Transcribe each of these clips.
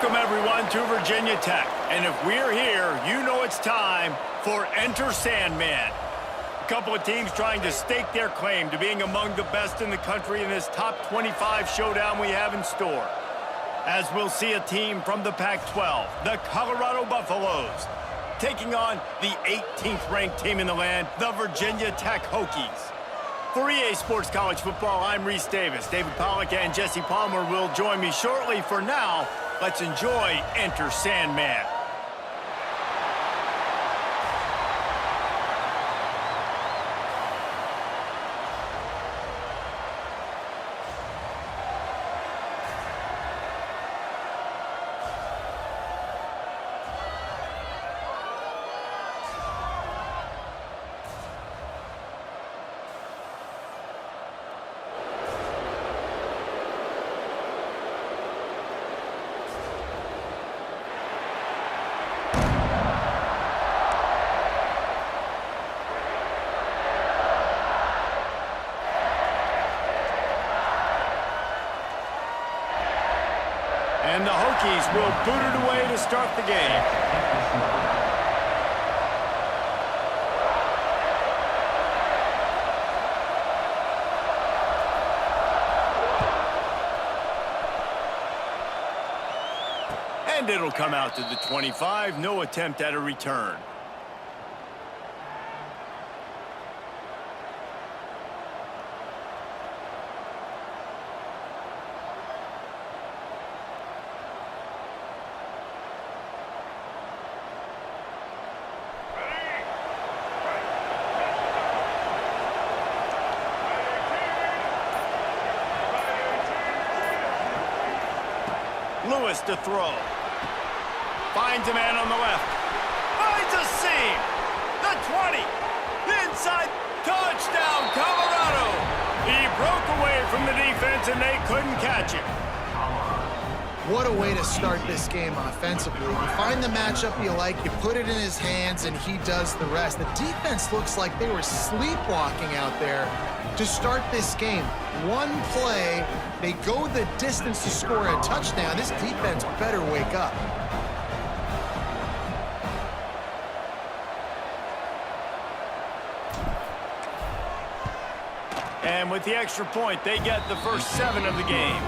Welcome, everyone, to Virginia Tech. And if we're here, you know it's time for Enter Sandman. A couple of teams trying to stake their claim to being among the best in the country in this top 25 showdown we have in store. As we'll see a team from the Pac-12, the Colorado Buffaloes, taking on the 18th ranked team in the land, the Virginia Tech Hokies. For EA Sports College Football, I'm Reese Davis. David Pollack and Jesse Palmer will join me shortly. For now, let's enjoy Enter Sandman. And the Hokies will boot it away to start the game. And it'll come out to the 25. No attempt at a return. Lewis to throw. Finds a man on the left. Finds a seam. The 20. Inside. Touchdown, Colorado. He broke away from the defense, and they couldn't catch him. What a way to start this game offensively. You find the matchup you like, you put it in his hands, and he does the rest. The defense looks like they were sleepwalking out there to start this game. One play, they go the distance to score a touchdown. This defense better wake up. And with the extra point, they get the first 7 of the game.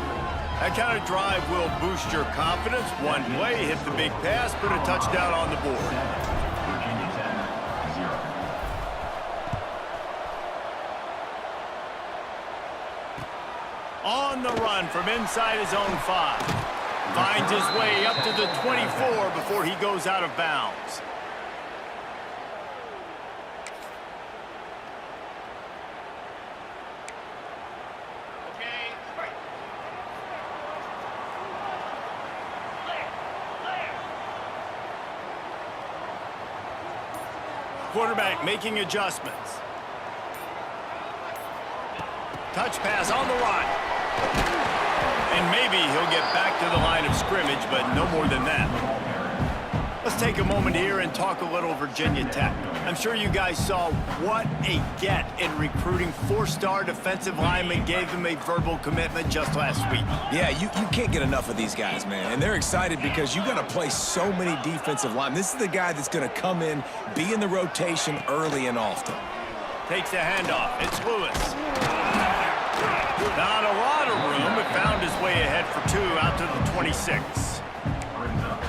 That kind of drive will boost your confidence. One play, hit the big pass, put a touchdown on the board. On the run from inside his own 5. Finds his way up to the 24 before he goes out of bounds. Quarterback making adjustments. Touch pass on the run. And maybe he'll get back to the line of scrimmage, but no more than that. Let's take a moment here and talk a little Virginia Tech. I'm sure you guys saw what a get in recruiting. 4-star defensive linemen gave them a verbal commitment just last week. Yeah, you can't get enough of these guys, man. And they're excited because you're going to play so many defensive linemen. This is the guy that's going to come in, be in the rotation early and often. Takes the handoff. It's Lewis. Not a lot of room, but found his way ahead for 2 out to the 26.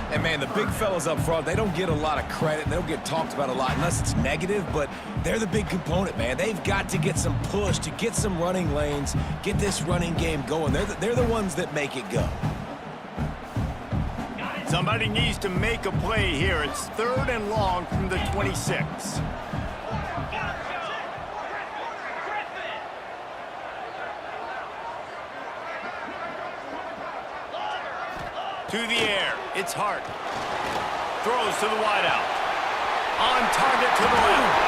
And, man, the big fellas up front, they don't get a lot of credit. They don't get talked about a lot unless it's negative, but they're the big component, man. They've got to get some push, to get some running lanes, get this running game going. They're the ones that make it go. Somebody needs to make a play here. It's 3rd and long from the 26. To the air. It's Hart. Throws to the wideout. On target to the left.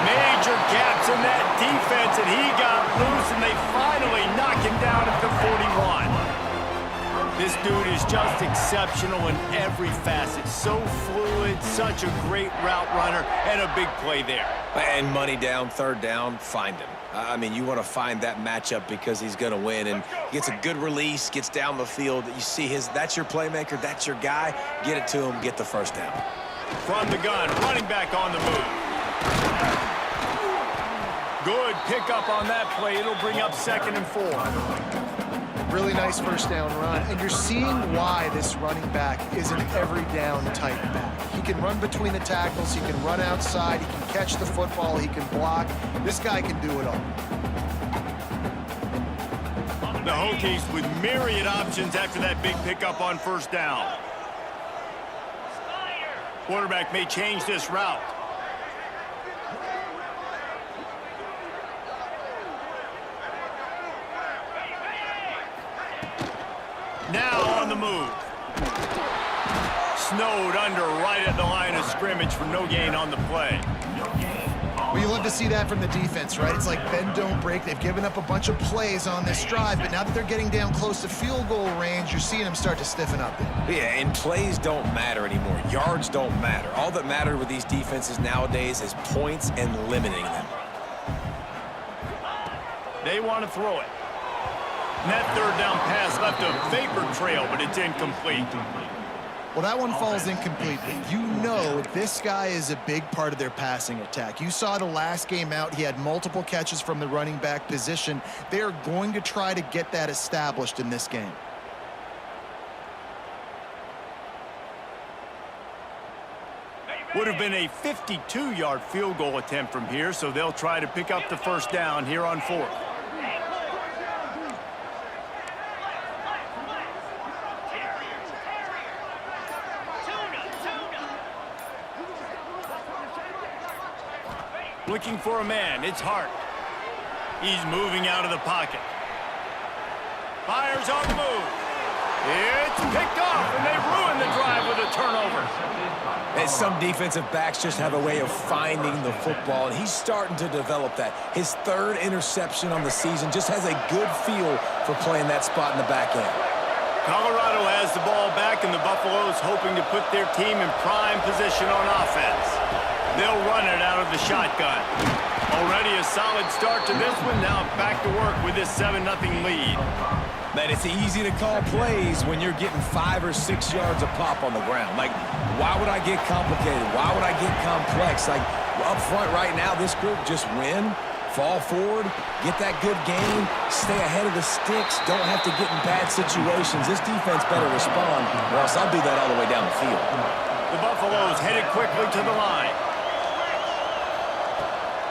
Major gaps in that defense, and he got loose, and they finally knock him down at the 41. This dude is just exceptional in every facet. So fluid, such a great route runner, and a big play there. And money down, 3rd down, find him. I mean, you want to find that matchup because he's going to win, and gets a good release, gets down the field. You see that's your playmaker, that's your guy. Get it to him, get the 1st down. From the gun, running back on the move. Good pickup on that play. It'll bring up 2nd and 4. Really nice 1st down run, and you're seeing why this running back is an every down type back. He can run between the tackles, he can run outside, he can catch the football, he can block. This guy can do it all. The Hokies with myriad options after that big pickup on 1st down. Quarterback may change this route. Now on the move. Snowed under right at the line of scrimmage for no gain on the play. Well, you love to see that from the defense, right? It's like bend, don't break. They've given up a bunch of plays on this drive, but now that they're getting down close to field goal range, you're seeing them start to stiffen up there. Yeah, and plays don't matter anymore. Yards don't matter. All that matters with these defenses nowadays is points and limiting them. They want to throw it. And that 3rd down pass left a vapor trail, but it's incomplete. Well, that one falls incomplete. You know this guy is a big part of their passing attack. You saw the last game out, he had multiple catches from the running back position. They are going to try to get that established in this game. Would have been a 52-yard field goal attempt from here, so they'll try to pick up the 1st down here on 4th. Looking for a man. It's Hart. He's moving out of the pocket. Fires on the move. It's picked off, and they ruin the drive with a turnover. And some defensive backs just have a way of finding the football, and he's starting to develop that. His third interception on the season, just has a good feel for playing that spot in the back end. Colorado has the ball back, and the Buffaloes hoping to put their team in prime position on offense. They'll run it out of the shotgun. Already a solid start to this one. Now back to work with this 7-0 lead. Man, it's easy to call plays when you're getting 5 or 6 yards a pop on the ground. Like, why would I get complicated? Why would I get complex? Like, up front right now, this group just win, fall forward, get that good gain, stay ahead of the sticks, don't have to get in bad situations. This defense better respond, or else I'll do that all the way down the field. The Buffaloes headed quickly to the line.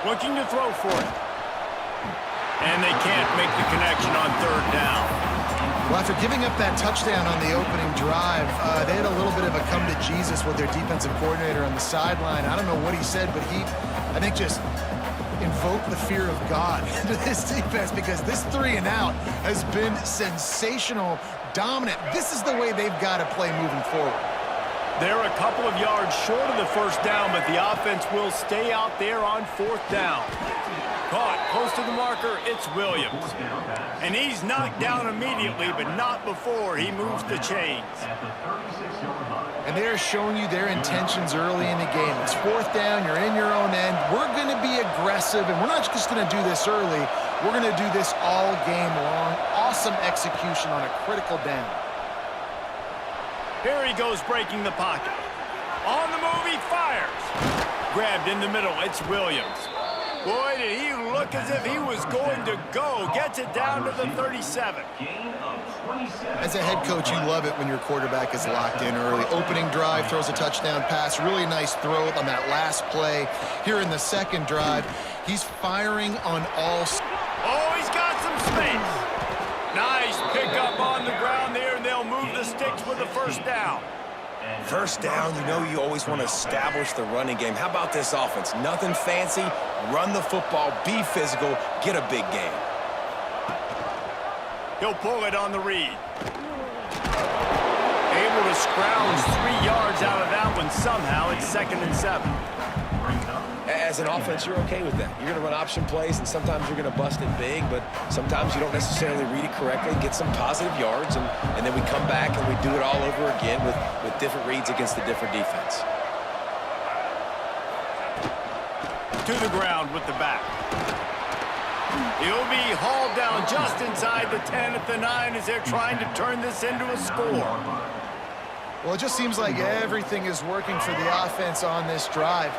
Looking to throw for it. And they can't make the connection on third down. Well, after giving up that touchdown on the opening drive, they had a little bit of a come to Jesus with their defensive coordinator on the sideline. I don't know what he said, but he, I think, just invoked the fear of God into this defense, because this 3-and-out has been sensational, dominant. This is the way they've got to play moving forward. They're a couple of yards short of the first down, but the offense will stay out there on fourth down. Caught close to the marker, it's Williams. And he's knocked down immediately, but not before he moves the chains. And they're showing you their intentions early in the game. It's fourth down, you're in your own end. We're going to be aggressive, and we're not just going to do this early. We're going to do this all game long. Awesome execution on a critical down. Here he goes, breaking the pocket. On the move, he fires. Grabbed in the middle, it's Williams. Boy, did he look as if he was going to go. Gets it down to the 37. As a head coach, you love it when your quarterback is locked in early. Opening drive, throws a touchdown pass. Really nice throw on that last play. Here in the second drive, he's firing on all... Oh, he's got some space. Nice pickup on the ground there, and they'll move the sticks with the first down. First down, you know you always want to establish the running game. How about this offense? Nothing fancy. Run the football, be physical, get a big gain. He'll pull it on the read. Able to scrounge 3 yards out of that one somehow. It's 2nd and 7. As an offense, you're okay with that. You're going to run option plays, and sometimes you're going to bust it big, but sometimes you don't necessarily read it correctly, get some positive yards, and then we come back and we do it all over again with different reads against the different defense. To the ground with the back. He'll be hauled down just inside the 10 at the 9 as they're trying to turn this into a score. Well, it just seems like everything is working for the offense on this drive.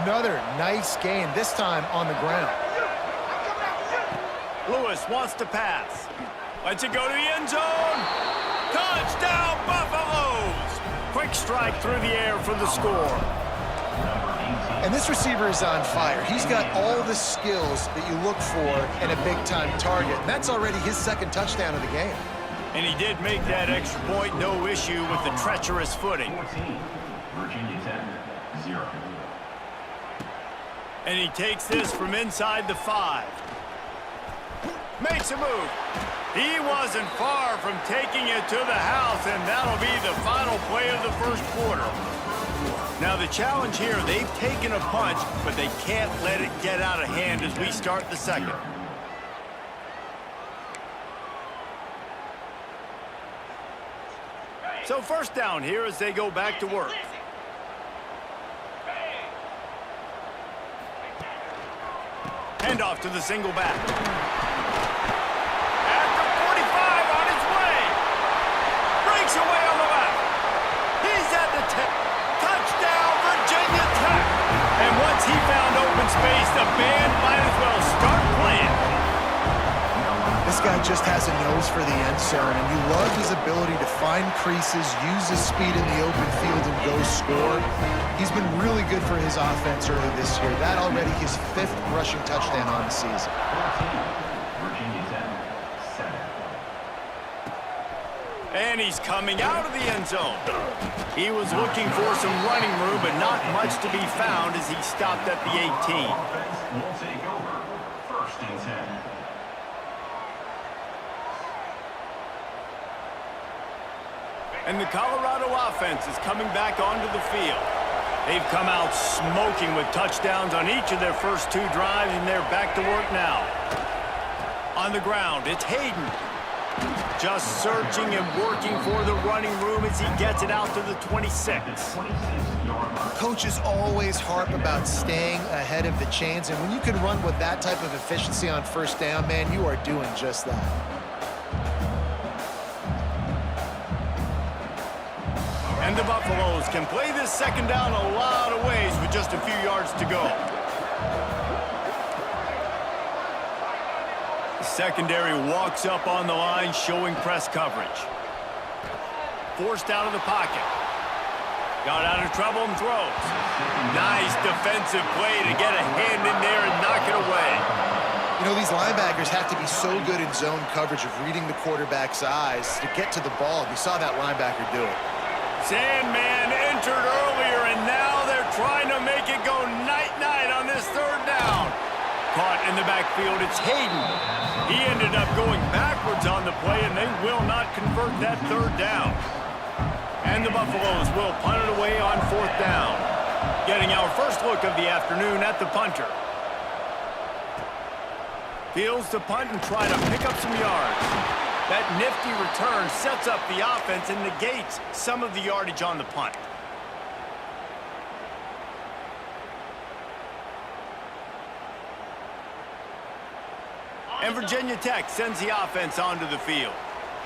Another nice gain, this time on the ground. Lewis wants to pass. Lets it go to the end zone. Touchdown, Buffaloes! Quick strike through the air for the score. And this receiver is on fire. He's got all the skills that you look for in a big-time target. And that's already his second touchdown of the game. And he did make that extra point, no issue with the treacherous footing. 14, Virginia Tech, 0. And he takes this from inside the 5. Makes a move. He wasn't far from taking it to the house, and that'll be the final play of the first quarter. Now the challenge here, they've taken a punch, but they can't let it get out of hand as we start the second. So first down here as they go back to work. Handoff to the single back. At the 45 on his way. Breaks away on the left. He's at the 10. Touchdown, Virginia Tech. And once he found open space, the band might as well start playing. This guy just has a nose for the end zone, and you love his ability to find creases, use his speed in the open field, and go score. He's been really good for his offense early this year. That already his 5th rushing touchdown on the season. 14, Virginia Tech, 7. And he's coming out of the end zone. He was looking for some running room, but not much to be found as he stopped at the 18. Offense will take over. 1st and 10. And the Colorado offense is coming back onto the field. They've come out smoking with touchdowns on each of their first 2 drives, and they're back to work now. On the ground, it's Hayden. Just searching and working for the running room as he gets it out to the 26. Coaches always harp about staying ahead of the chains, and when you can run with that type of efficiency on first down, man, you are doing just that. And the Buffaloes can play this second down a lot of ways with just a few yards to go. The secondary walks up on the line, showing press coverage. Forced out of the pocket. Got out of trouble and throws. Nice defensive play to get a hand in there and knock it away. You know, these linebackers have to be so good in zone coverage of reading the quarterback's eyes to get to the ball. You saw that linebacker do it. Sandman entered earlier, and now they're trying to make it go night-night on this 3rd down. Caught in the backfield, it's Hayden. He ended up going backwards on the play, and they will not convert that 3rd down. And the Buffaloes will punt it away on 4th down. Getting our first look of the afternoon at the punter. Fields to punt and try to pick up some yards. That nifty return sets up the offense and negates some of the yardage on the punt. And Virginia Tech sends the offense onto the field.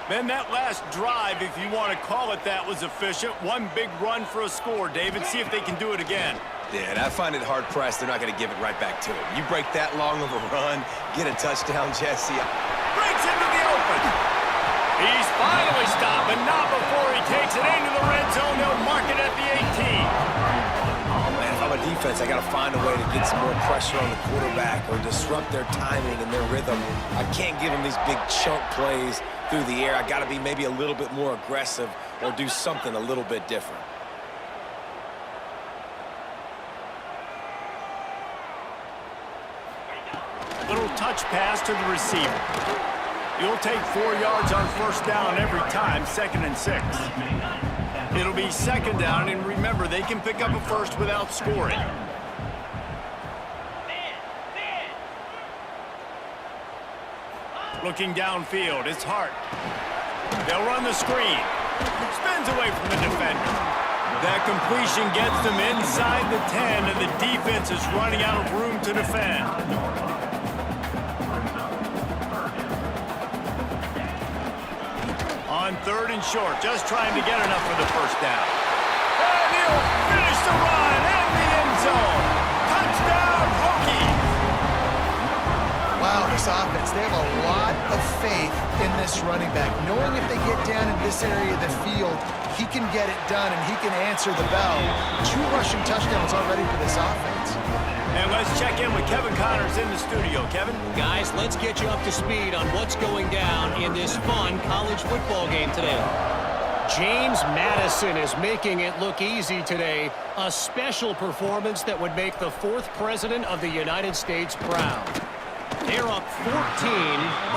Man, that last drive, if you want to call it that, was efficient. One big run for a score, David. See if they can do it again. Yeah, and I find it hard-pressed. They're not going to give it right back to him. You break that long of a run, get a touchdown, Jesse. Breaks into the open. He's finally stopped, but not before he takes it into the red zone. They'll mark it at the 18. Man, if I'm a defense, I got to find a way to get some more pressure on the quarterback or disrupt their timing and their rhythm. I can't give them these big chunk plays through the air. I got to be maybe a little bit more aggressive or do something a little bit different. Little touch pass to the receiver. You'll take 4 yards on first down every time, 2nd and 6. It'll be 2nd down, and remember, they can pick up a first without scoring. Looking downfield, it's Hart. They'll run the screen. Spins away from the defender. That completion gets them inside the 10, and the defense is running out of room to defend. On 3rd and short, just trying to get enough for the first down. And he'll finish the run and the end zone. Touchdown, Hokies! Wow, this offense, they have a lot of faith in this running back. Knowing if they get down in this area of the field, he can get it done and he can answer the bell. 2 rushing touchdowns already for this offense. And let's check in with Kevin Connors in the studio. Kevin? Guys, let's get you up to speed on what's going down in this fun college football game today. James Madison is making it look easy today. A special performance that would make the 4th president of the United States proud. They're up 14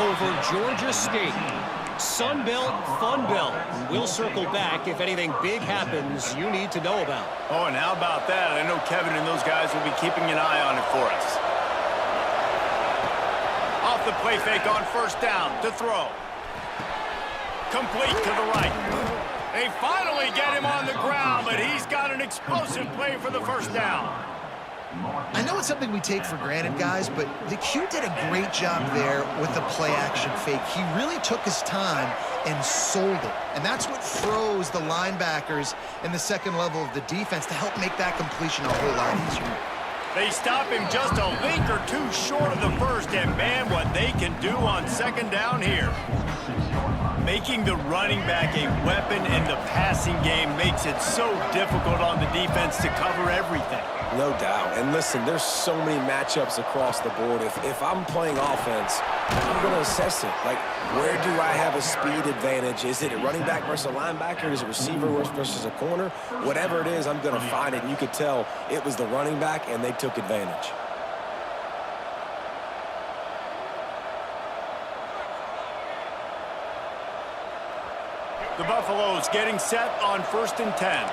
over Georgia State. Sun Belt, Fun Belt. We'll circle back if anything big happens you need to know about. Oh, and how about that? I know Kevin and those guys will be keeping an eye on it for us. Off the play fake on first down to throw. Complete to the right. They finally get him on the ground, but he's got an explosive play for the first down. I know it's something we take for granted, guys, but the Q did a great job there with the play-action fake. He really took his time and sold it. And that's what froze the linebackers in the second level of the defense to help make that completion a whole lot easier. They stop him just a link or 2 short of the first, and man, what they can do on second down here. Making the running back a weapon in the passing game makes it so difficult on the defense to cover everything. No doubt. And listen, there's so many matchups across the board. If I'm playing offense, I'm going to assess it. Like, where do I have a speed advantage? Is it a running back versus a linebacker? Is it a receiver versus a corner? Whatever it is, I'm going to find it. And you could tell it was the running back, and they took advantage. The Buffaloes getting set on 1st and 10.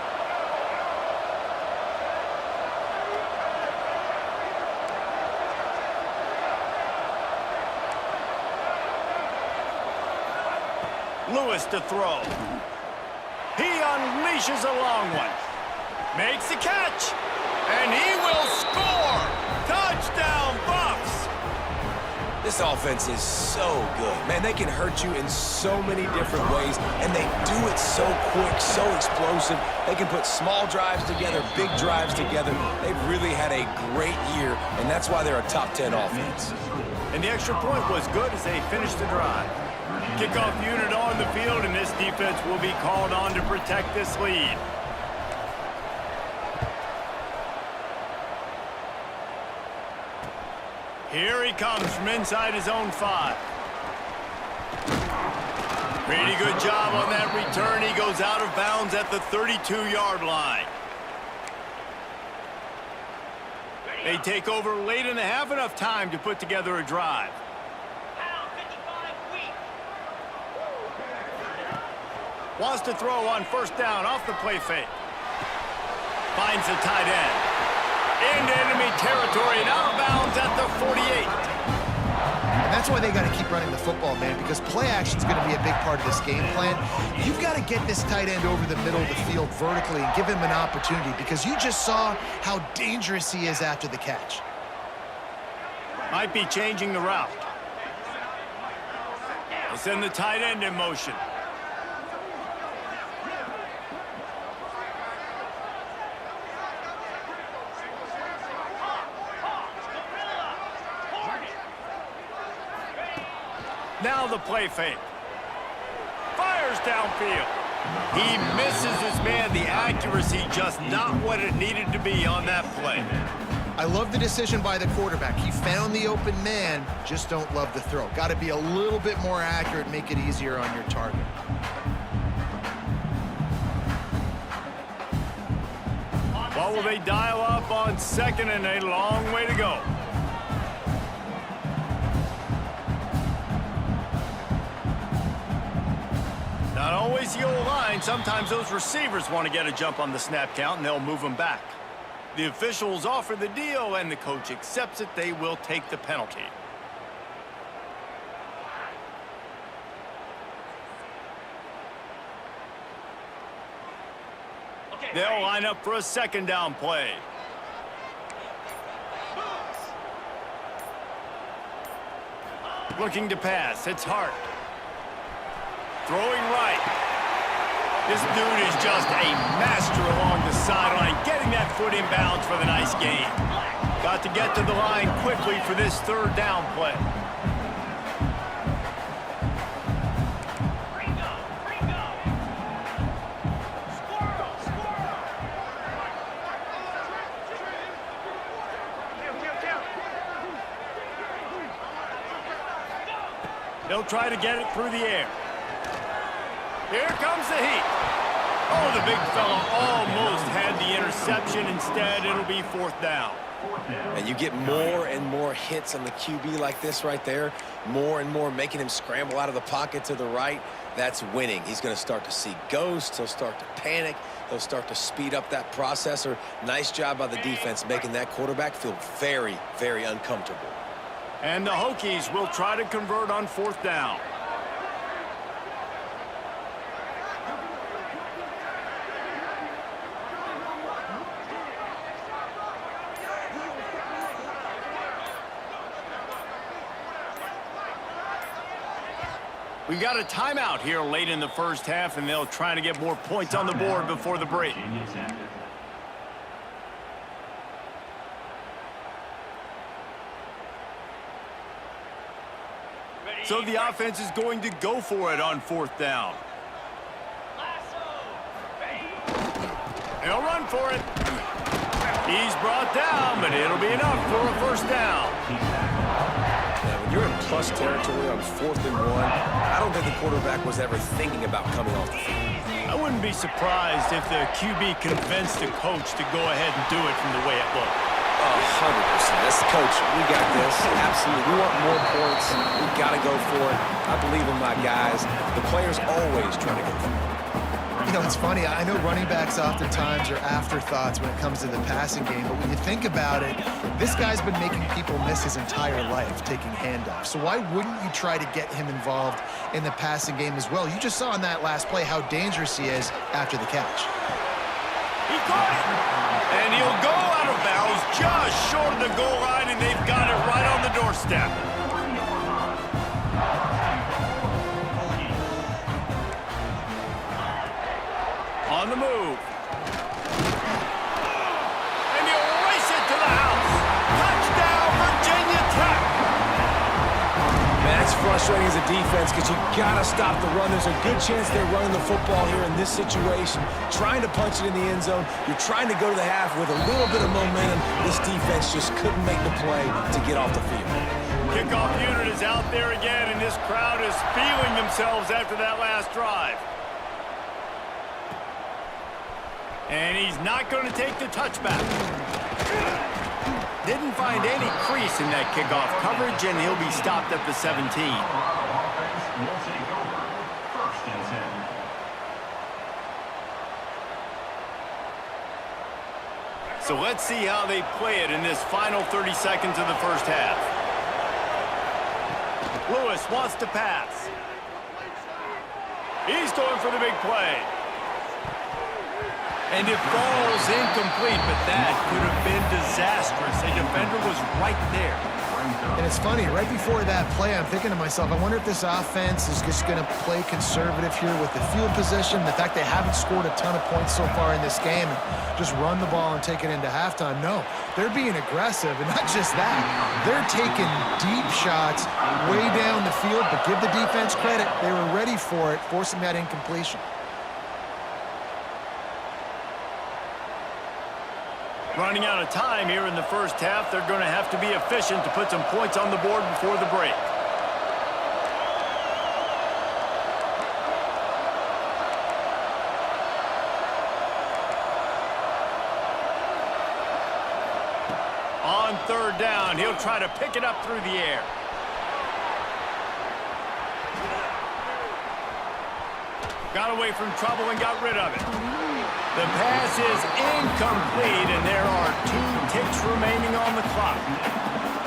Lewis to throw. He unleashes a long one. Makes the catch. And he will score. Touchdown, Buffs. This offense is so good. Man, they can hurt you in so many different ways, and they do it so quick, so explosive. They can put small drives together, big drives together. They've really had a great year, and that's why they're a top 10 offense. And the extra point was good as they finished the drive. Kickoff unit on the field, and this defense will be called on to protect this lead. Here he comes from inside his own 5. Pretty good job on that return. He goes out of bounds at the 32-yard line. They take over late in the half, enough time to put together a drive. Wants to throw on 1st down off the play fake. Finds the tight end. Into enemy territory and out of bounds at the 48. And that's why they got to keep running the football, man, because play action is going to be a big part of this game plan. You've got to get this tight end over the middle of the field vertically and give him an opportunity, because you just saw how dangerous he is after the catch. Might be changing the route. They send the tight end in motion. Now the play fake. Fires downfield. He misses his man. The accuracy just not what it needed to be on that play. I love the decision by the quarterback. He found the open man, just don't love the throw. Got to be a little bit more accurate, make it easier on your target. What will they dial up on 2nd and a long way to go? Not always the old line. Sometimes those receivers want to get a jump on the snap count, and they'll move them back. The officials offer the deal, and the coach accepts it. They will take the penalty. They'll line up for a 2nd down play. Looking to pass. It's Hart. Throwing right. This dude is just a master along the sideline, getting that foot in bounds for the nice gain. Got to get to the line quickly for this 3rd down play. They'll try to get it through the air. Here comes the heat. Oh, the big fella almost had the interception. Instead, it'll be 4th down. And you get more and more hits on the QB like this right there, more and more making him scramble out of the pocket to the right. That's winning. He's going to start to see ghosts. He'll start to panic. He'll start to speed up that processor. Nice job by the defense making that quarterback feel very, very uncomfortable. And the Hokies will try to convert on 4th down. We've got a timeout here late in the 1st half, and they'll try to get more points on the board before the break. So the offense is going to go for it on 4th down. They'll run for it. He's brought down, but it'll be enough for a 1st down. Now, when you're in plus territory on 4th and 1, I don't think the quarterback was ever thinking about coming off the field. I wouldn't be surprised if the QB convinced the coach to go ahead and do it from the way it looked. 100%. As the coach, we got this. Absolutely. We want more points. We got to go for it. I believe in my guys. The players always try to go for it. You know, it's funny. I know running backs oftentimes are afterthoughts when it comes to the passing game, but when you think about it, this guy's been making people miss his entire life taking handoffs. So why wouldn't you try to get him involved in the passing game as well? You just saw in that last play how dangerous he is after the catch. He caught it. And he'll go out of bounds just short of the goal line, and they've got it right on the doorstep. On the move. And he'll race it to the house. Touchdown, Virginia Tech. Man, that's frustrating as a defense because you got to stop the run. There's a good chance they're running the football here in this situation, trying to punch it in the end zone. You're trying to go to the half with a little bit of momentum. This defense just couldn't make the play to get off the field. Kickoff unit is out there again, and this crowd is feeling themselves after that last drive. And he's not going to take the touchback. Didn't find any crease in that kickoff coverage, and he'll be stopped at the 17. Offense will take over. First and 10. So let's see how they play it in this final 30 seconds of the first half. Lewis wants to pass. He's going for the big play. And it falls incomplete, but that could have been disastrous. A defender was right there. And it's funny, right before that play, I'm thinking to myself, I wonder if this offense is just going to play conservative here with the field position, the fact they haven't scored a ton of points so far in this game, and just run the ball and take it into halftime. No, they're being aggressive, and not just that. They're taking deep shots way down the field, but give the defense credit. They were ready for it, forcing that incompletion. Running out of time here in the first half, they're going to have to be efficient to put some points on the board before the break. On third down, he'll try to pick it up through the air. Got away from trouble and got rid of it. The pass is incomplete, and there are 2 ticks remaining on the clock.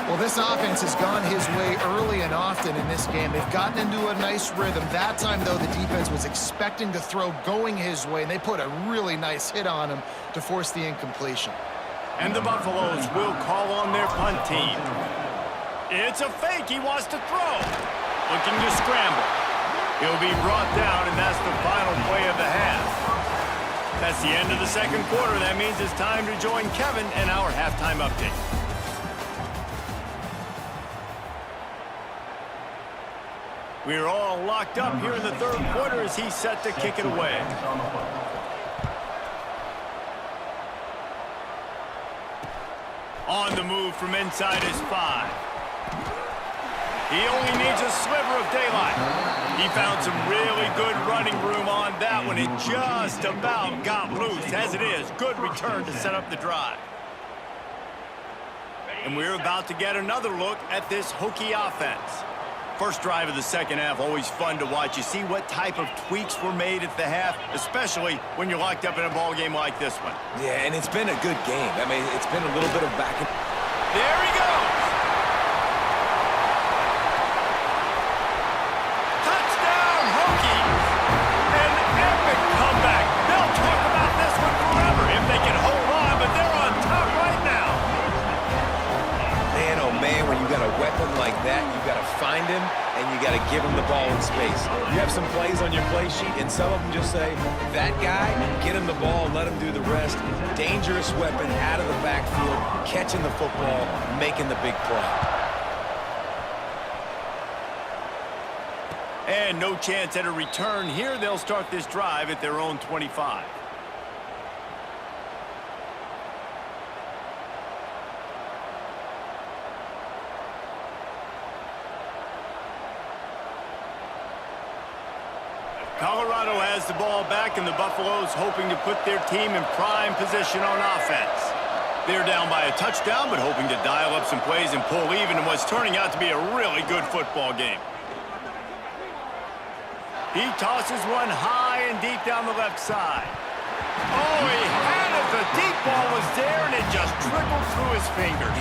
Well, this offense has gone his way early and often in this game. They've gotten into a nice rhythm. That time, though, the defense was expecting to throw going his way, and they put a really nice hit on him to force the incompletion. And the Buffaloes will call on their punt team. It's a fake. He wants to throw. Looking to scramble. He'll be brought down, and that's the final play of the half. That's the end of the second quarter. That means it's time to join Kevin and our halftime update. We're all locked up here in the third quarter as he's set to kick it away. On the move from inside his 5. He only needs a sliver of daylight. He found some really good running room on that one. It just about got loose. As it is, good return to set up the drive. And we're about to get another look at this Hokie offense. First drive of the second half, always fun to watch. You see what type of tweaks were made at the half, especially when you're locked up in a ball game like this one. Yeah, and it's been a good game. I mean, it's been a little bit of back and... There he goes! Touchdown, Hokies! An epic comeback. They'll talk about this one forever if they can hold on, but they're on top right now. Man, oh man, when you got a weapon like that, you got to find him and you got to give him the ball in space. You have some plays on your play sheet, and some of them just say, that guy, get him the ball, let him do the rest. Dangerous weapon out of the backfield, catching the football, making the big play. And no chance at a return here. They'll start this drive at their own 25. Colorado has the ball back, and the Buffaloes hoping to put their team in prime position on offense. They're down by a touchdown, but hoping to dial up some plays and pull even in what's turning out to be a really good football game. He tosses one high, and in deep down the left side. Oh, he had it. The deep ball was there, and it just trickled through his fingers.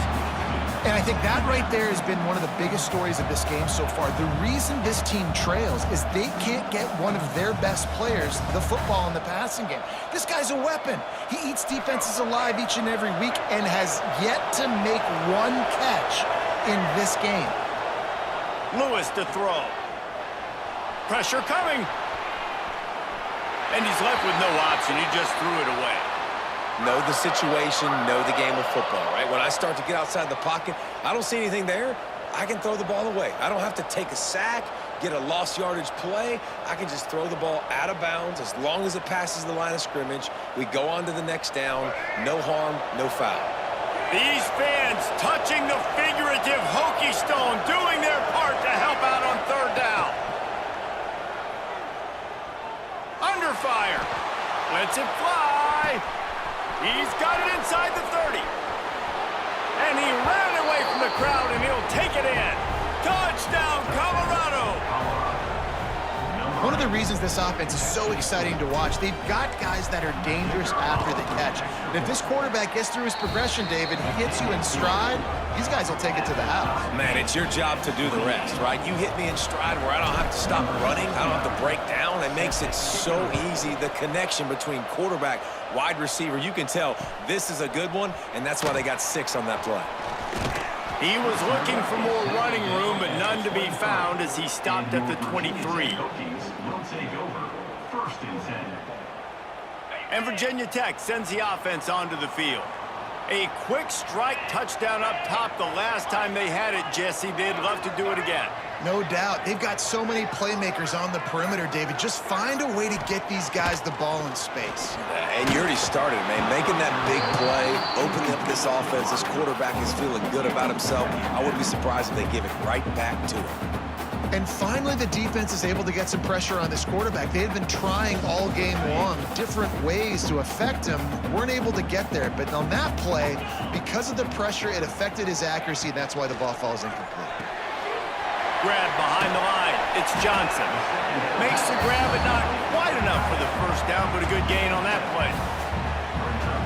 And I think that right there has been one of the biggest stories of this game so far. The reason this team trails is they can't get one of their best players the football in the passing game. This guy's a weapon. He eats defenses alive each and every week and has yet to make one catch in this game. Lewis to throw. Pressure coming. And he's left with no option. He just threw it away. Know the situation, know the game of football, right? When I start to get outside the pocket, I don't see anything there, I can throw the ball away. I don't have to take a sack, get a lost yardage play. I can just throw the ball out of bounds as long as it passes the line of scrimmage. We go on to the next down. No harm, no foul. These fans touching the figurative Hokie Stone, doing their part to help out on third down. Under fire. Lets it fly. He's got it inside the 30. And he ran away from the crowd, and he'll take it in. Touchdown, Colorado! One of the reasons this offense is so exciting to watch, they've got guys that are dangerous after the catch. And if this quarterback gets through his progression, David, he hits you in stride, these guys will take it to the house. Man, it's your job to do the rest, right? You hit me in stride where I don't have to stop running. I don't have to break down. It makes it so easy. The connection between quarterback, wide receiver, you can tell this is a good one, and that's why they got 6 on that play. He was looking for more running room, but none to be found as he stopped at the 23. Hokies will take over. First and 10. And Virginia Tech sends the offense onto the field. A quick strike touchdown up top the last time they had it, Jesse. They'd love to do it again. No doubt. They've got so many playmakers on the perimeter, David. Just find a way to get these guys the ball in space. And you already started, man. Making that big play, opening up this offense. This quarterback is feeling good about himself. I wouldn't be surprised if they give it right back to him. And finally, the defense is able to get some pressure on this quarterback. They had been trying all game long different ways to affect him. Weren't able to get there. But on that play, because of the pressure, it affected his accuracy, and that's why the ball falls incomplete. Grab behind the line. It's Johnson. Makes the grab, but not quite enough for the first down, but a good gain on that play.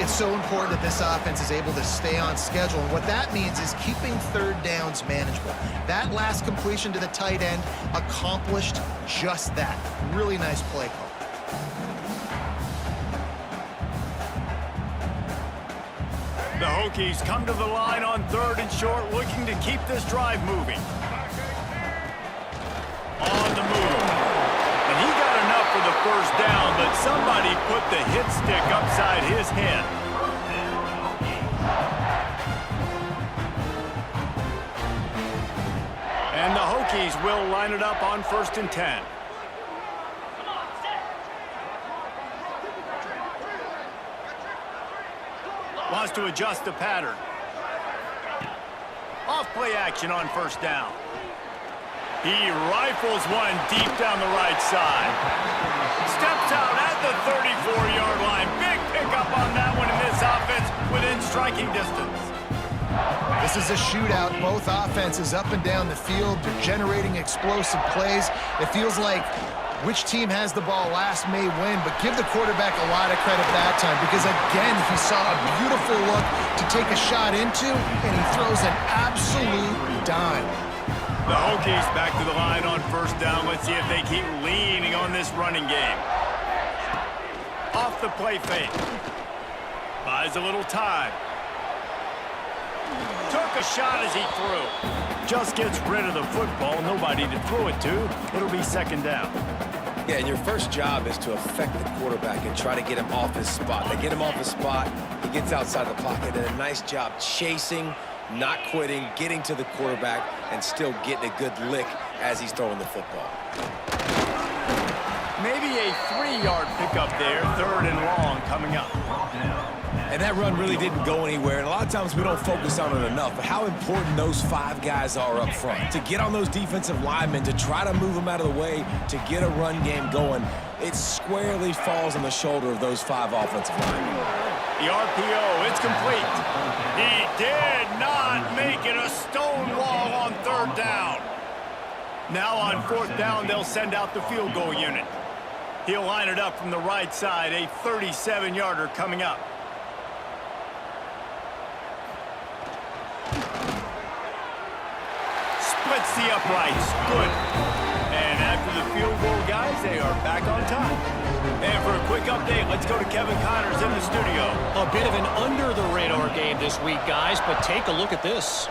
It's so important that this offense is able to stay on schedule. And what that means is keeping third downs manageable. That last completion to the tight end accomplished just that. Really nice play call. The Hokies come to the line on 3rd and short, looking to keep this drive moving. On the move. And he got enough for the first down, but somebody put the hit stick upside his head. And the Hokies will line it up on 1st and 10. Wants to adjust the pattern. Off play action on 1st down. He rifles one deep down the right side. Steps out at the 34-yard line. Big pickup on that one in this offense within striking distance. This is a shootout. Both offenses up and down the field. They're generating explosive plays. It feels like which team has the ball last may win, but give the quarterback a lot of credit that time because, again, he saw a beautiful look to take a shot into, and he throws an absolute dime. The Hokies back to the line on 1st down. Let's see if they keep leaning on this running game. Off the play fake. Buys a little time. Took a shot as he threw. Just gets rid of the football. Nobody to throw it to. It'll be 2nd down. Yeah, and your first job is to affect the quarterback and try to get him off his spot. They get him off his spot. He gets outside the pocket. And a nice job chasing, not quitting, getting to the quarterback, and still getting a good lick as he's throwing the football. Maybe a 3-yard pickup there, 3rd and long coming up. And that run really didn't go anywhere, and a lot of times we don't focus on it enough, but how important those 5 guys are up front. To get on those defensive linemen, to try to move them out of the way, to get a run game going, it squarely falls on the shoulder of those 5 offensive linemen. The RPO, it's complete. He did not make it a stone wall on 3rd down. Now on 4th down, they'll send out the field goal unit. He'll line it up from the right side, a 37-yarder coming up. Splits the uprights. Good. And after the field goal, guys, they are back on top. And for a quick update, let's go to Kevin Connors in the studio. A bit of an under-the-radar game this week, guys, but take a look at this.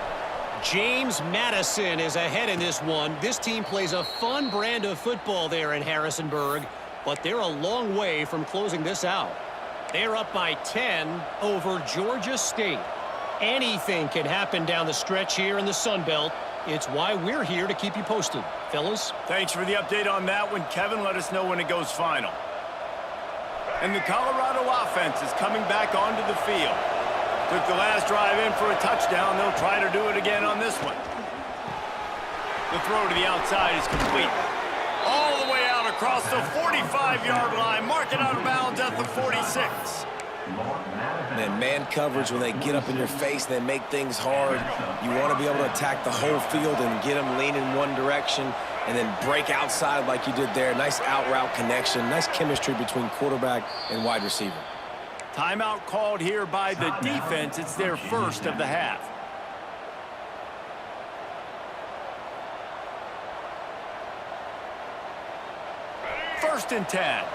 James Madison is ahead in this one. This team plays a fun brand of football there in Harrisonburg, but they're a long way from closing this out. They're up by 10 over Georgia State. Anything can happen down the stretch here in the Sun Belt. It's why we're here to keep you posted. Fellas? Thanks for the update on that one, Kevin. Let us know when it goes final. And the Colorado offense is coming back onto the field. Took the last drive in for a touchdown. They'll try to do it again on this one. The throw to the outside is complete. All the way out across the 45-yard line. Marking out of bounds at the 46. And man coverage, when they get up in your face, they make things hard. You want to be able to attack the whole field and get them lean in one direction and then break outside like you did there. Nice out route connection. Nice chemistry between quarterback and wide receiver. Timeout called here by the defense. It's their first of the half. First and 10.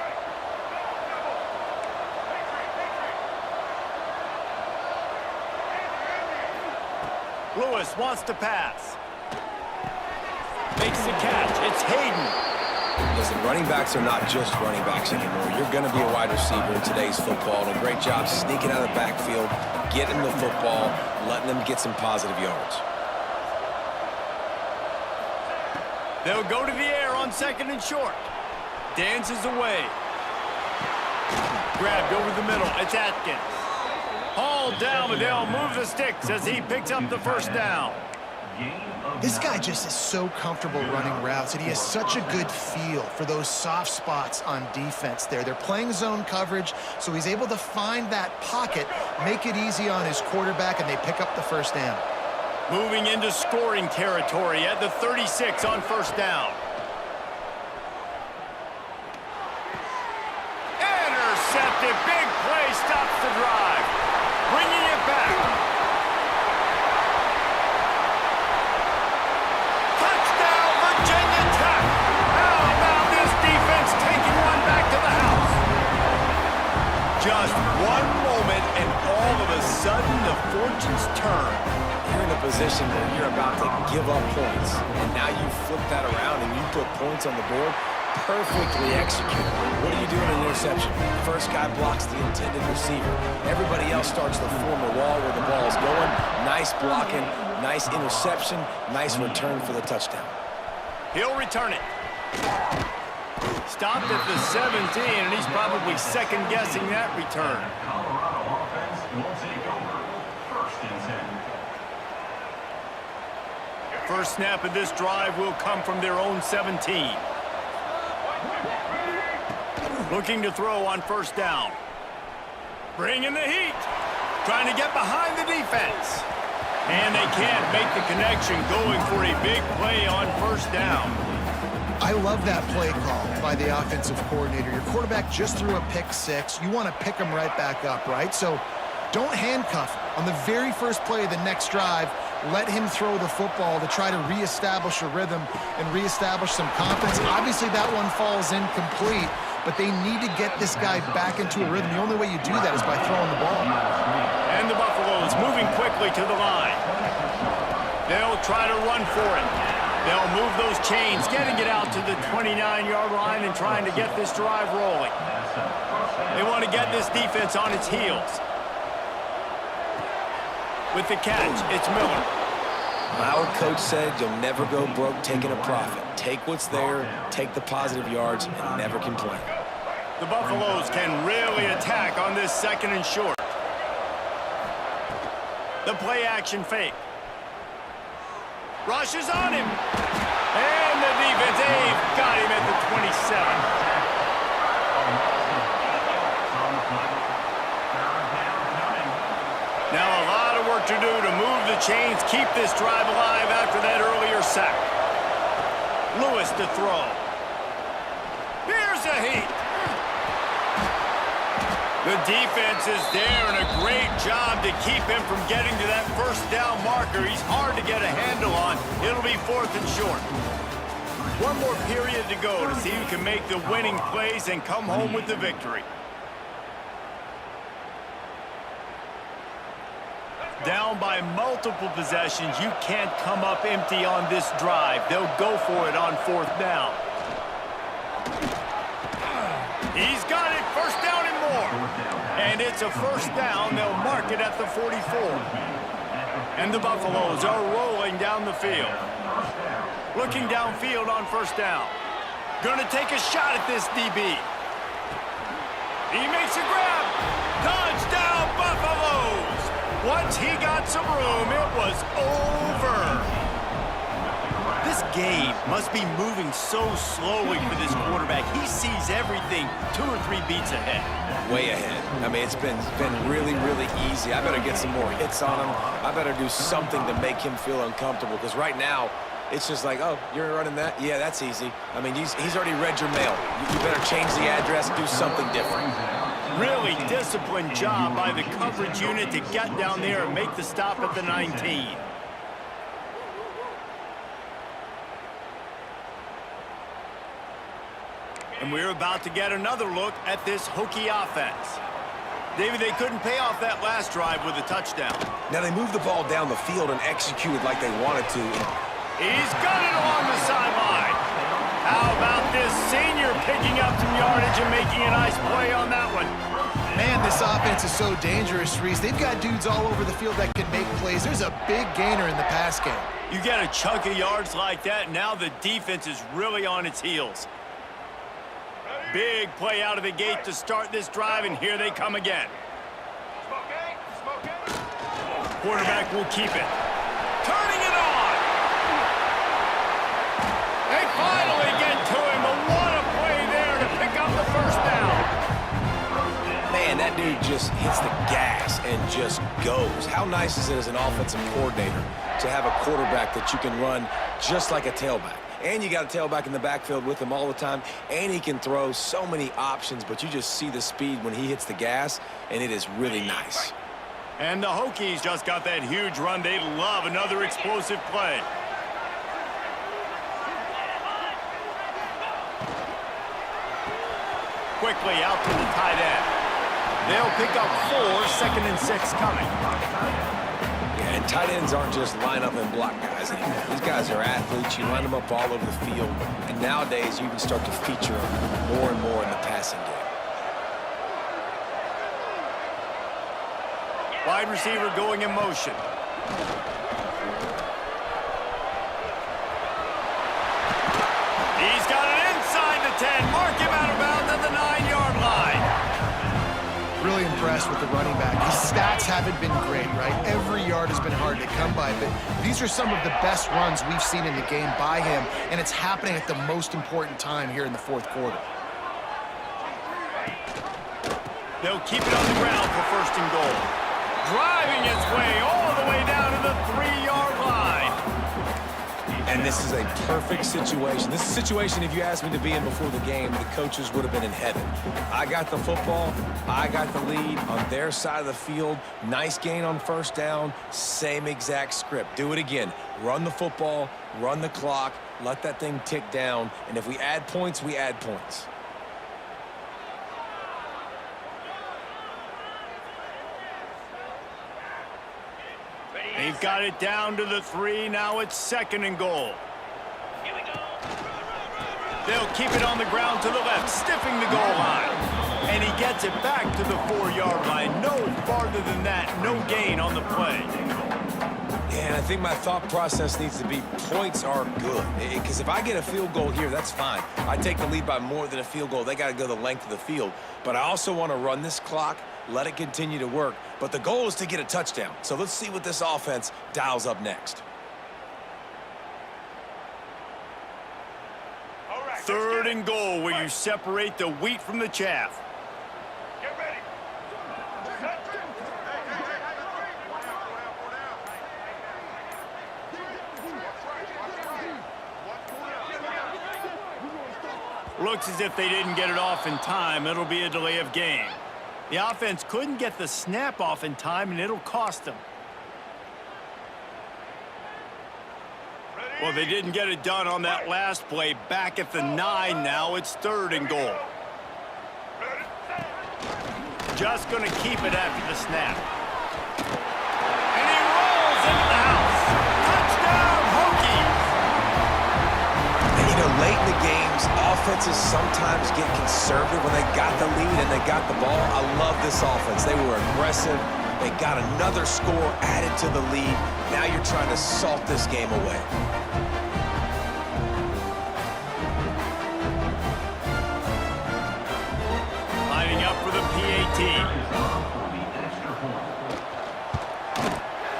Lewis wants to pass. Makes the catch. It's Hayden. Listen, running backs are not just running backs anymore. You're going to be a wide receiver in today's football. And a great job sneaking out of the backfield, getting the football, letting them get some positive yards. They'll go to the air on second and short. Dances away. Grabbed over the middle. It's Atkins. Hauled down, but they'll move the sticks as he picks up the first down. This guy just is so comfortable running routes, and he has such a good feel for those soft spots on defense there. They're playing zone coverage, so he's able to find that pocket, make it easy on his quarterback, and they pick up the first down. Moving into scoring territory at the 36 on first down. Intercepted. Big play stops the drive. Bringing it back. Touchdown, Virginia Tech. How about this defense taking one back to the house? Just one moment, and all of a sudden, the fortunes turn. You're in a position where you're about to give up points, and now you flip that around and you put points on the board. Perfectly executed. What do you do in an interception? First guy blocks the intended receiver. Everybody else starts to form a wall where the ball is going. Nice blocking, nice interception, nice return for the touchdown. He'll return it. Stopped at the 17, and he's probably second-guessing that return. Colorado offense will take over. First and 10. First snap of this drive will come from their own 17. Looking to throw on first down. Bringing the heat. Trying to get behind the defense. And they can't make the connection, going for a big play on first down. I love that play call by the offensive coordinator. Your quarterback just threw a pick six. You want to pick him right back up, right? So don't handcuff him. On the very first play of the next drive, let him throw the football to try to reestablish a rhythm and reestablish some confidence. Obviously, that one falls incomplete, but they need to get this guy back into a rhythm. The only way you do that is by throwing the ball. And the Buffaloes moving quickly to the line. They'll try to run for it. They'll move those chains, getting it out to the 29-yard line and trying to get this drive rolling. They want to get this defense on its heels. With the catch, it's Miller. Our coach said you'll never go broke taking a profit. Take what's there, take the positive yards, and never complain. The Buffaloes can really attack on this second and short. The play action fake. Rushes on him. And the defense, they've got him at the 27. Now a lot of work to do to move the chains, keep this drive alive after that earlier sack. Lewis to throw. Here's a heat. The defense is there, and a great job to keep him from getting to that first down marker. He's hard to get a handle on. It'll be 4th and short. One more period to go to see who can make the winning plays and come home with the victory. Down by multiple possessions, you can't come up empty on this drive. They'll go for it on 4th down. He's got it, 1st down and more. And it's a 1st down. They'll mark it at the 44. And the Buffaloes are rolling down the field. Looking downfield on 1st down. Gonna take a shot at this DB. He makes a grab. Touchdown, Buffaloes! Once he got some room, it was over. This game must be moving so slowly for this quarterback. He sees everything 2 or 3 beats ahead. Way ahead. I mean, it's been really, really easy. I better get some more hits on him. I better do something to make him feel uncomfortable, because right now, it's just like, oh, you're running that? Yeah, that's easy. I mean, he's already read your mail. You better change the address, do something different. Really disciplined job by the coverage unit to get down there and make the stop at the 19. And we're about to get another look at this Hokie offense. David, they couldn't pay off that last drive with a touchdown. Now, they moved the ball down the field and executed like they wanted to. He's got it along the sideline. How about this senior picking up some yardage and making a nice play on that one? Man, this offense is so dangerous, Reese. They've got dudes all over the field that can make plays. There's a big gainer in the pass game. You get a chunk of yards like that, now the defense is really on its heels. Big play out of the gate to start this drive, and here they come again. Quarterback will keep it. Turning it on! They finally get to him, but what a play there to pick up the 1st down. Man, that dude just hits the gas and just goes. How nice is it as an offensive coordinator to have a quarterback that you can run just like a tailback? And you got a tailback in the backfield with him all the time, and he can throw so many options, but you just see the speed when he hits the gas, and it is really nice. And the Hokies just got that huge run. They love another explosive play. Quickly out to the tight end. They'll pick up 4, 2nd and 6 coming. Yeah, and tight ends aren't just line up and block guys anymore. These guys are athletes. You line them up all over the field. And nowadays, you even start to feature them more and more in the passing game. Wide receiver going in motion. He's got it inside the 10. Mark him out of bounds at the 9-yard line. Really impressed with the running back. His stats haven't been great, right? Every yard has been hard to come by, but these are some of the best runs we've seen in the game by him, and it's happening at the most important time here in the 4th quarter. They'll keep it on the ground for 1st and goal. Driving its way all the way down to the 3-yard line. And this is a perfect situation. This is a situation, if you asked me to be in before the game, the coaches would have been in heaven. I got the football. I got the lead on their side of the field. Nice gain on 1st down. Same exact script. Do it again. Run the football, run the clock, let that thing tick down. And if we add points, we add points. They've got it down to the 3. Now it's 2nd and goal. They'll keep it on the ground to the left, stiffing the goal line. And he gets it back to the 4-yard line. No farther than that. No gain on the play. Yeah, I think my thought process needs to be points are good. Because if I get a field goal here, that's fine. I take the lead by more than a field goal. They got to go the length of the field. But I also want to run this clock, let it continue to work. But the goal is to get a touchdown. So let's see what this offense dials up next. 3rd and goal, where you separate the wheat from the chaff. Get ready. Looks as if they didn't get it off in time. It'll be a delay of game. The offense couldn't get the snap off in time, and it'll cost them. Well, they didn't get it done on that last play. Back at the 9 now. It's 3rd and goal. Just going to keep it after the snap. And he rolls into the house. Touchdown, Hokies! And, you know, late in the games, offenses sometimes get conservative when they got the lead and they got the ball. I love this offense. They were aggressive. They got another score added to the lead. Now you're trying to salt this game away. Lining up for the PAT.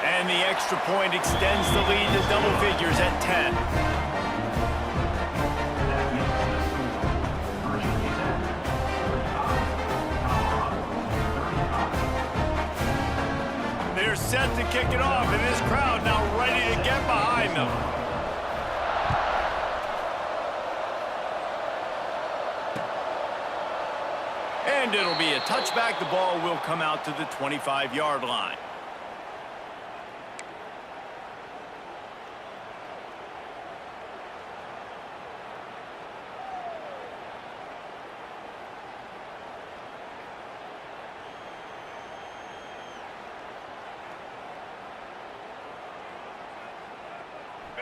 And the extra point extends the lead to double figures at 10. They're set to kick it off, and this crowd now ready to get behind them. And it'll be a touchback. The ball will come out to the 25-yard line.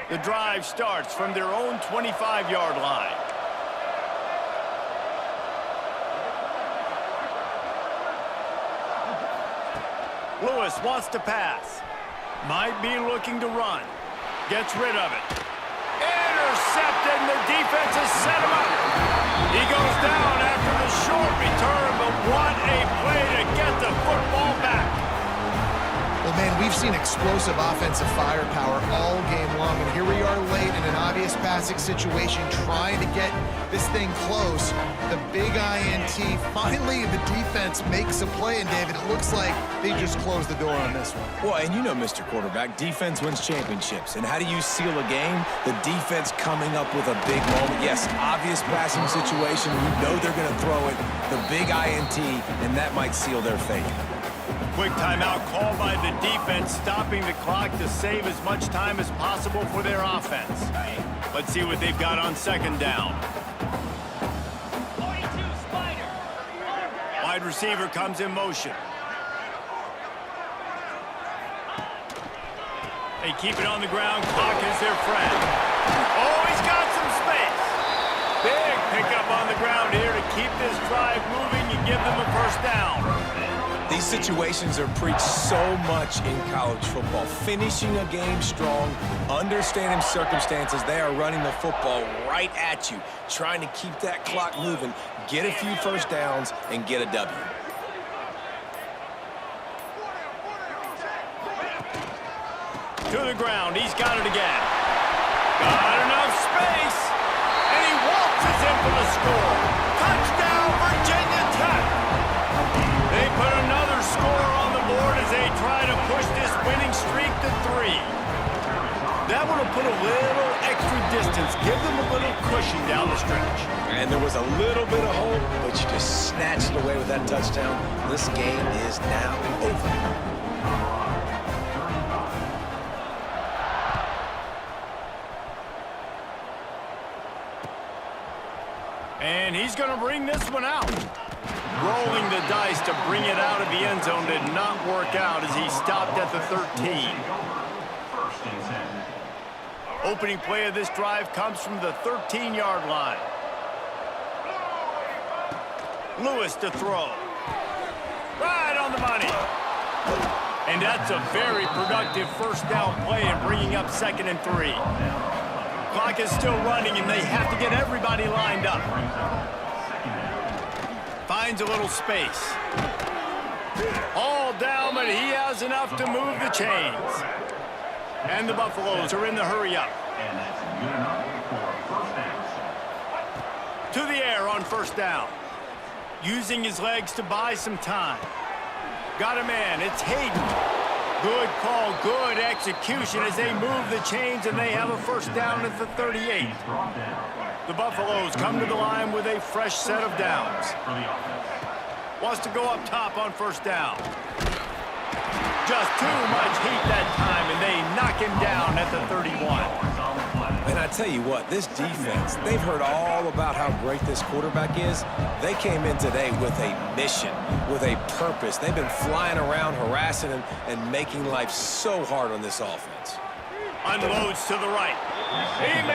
The drive starts from their own 25-yard line. Lewis wants to pass. Might be looking to run. Gets rid of it. Intercepted, and the defense has set him up. He goes down after the short return, but what a play to get the football back. Well, man, we've seen explosive offensive firepower all game long, and here we are late in an obvious passing situation trying to get this thing close. The big INT, finally the defense makes a play, and David, it looks like they just closed the door on this one. Well, and you know, Mr. Quarterback, defense wins championships. And how do you seal a game? The defense coming up with a big moment. Yes, obvious passing situation. You know they're going to throw it. The big INT, and that might seal their fate. Quick timeout called by the defense, stopping the clock to save as much time as possible for their offense. Let's see what they've got on 2nd down. 42 Spider. Wide receiver comes in motion. They keep it on the ground. Clock is their friend. Oh, he's got some space. Big pickup on the ground here to keep this drive moving and give them a 1st down. These situations are preached so much in college football. Finishing a game strong, understanding circumstances. They are running the football right at you, trying to keep that clock moving, get a few 1st downs, and get a W. To the ground. He's got it again. Got enough space. And he waltzes in for the score. Touchdown, Virginia Tech. They put another score on the board as they try to push this winning streak to 3. That would have put a little extra distance, give them a little cushion down the stretch. And there was a little bit of hope, but you just snatched it away with that touchdown. This game is now over. And he's going to bring this one out. Rolling the dice to bring it out of the end zone did not work out as he stopped at the 13. 1st and 10. Opening play of this drive comes from the 13-yard line. Lewis to throw. Right on the money. And that's a very productive 1st down play and bringing up 2nd and 3. Clock is still running, and they have to get everybody lined up. Finds a little space. All down, but he has enough to move the chains. And the Buffaloes are in the hurry-up. And that's good enough for 1st down. To the air on 1st down. Using his legs to buy some time. Got a man. It's Hayden. Good call, good execution as they move the chains, and they have a 1st down at the 38. The Buffaloes come to the line with a fresh set of downs. Wants to go up top on first down. Just too much heat that time, and they knock him down at the 31. And I tell you what, this defense, they've heard all about how great this quarterback is. They came in today with a mission, with a purpose. They've been flying around, harassing him, and making life so hard on this offense. Unloads to the right. He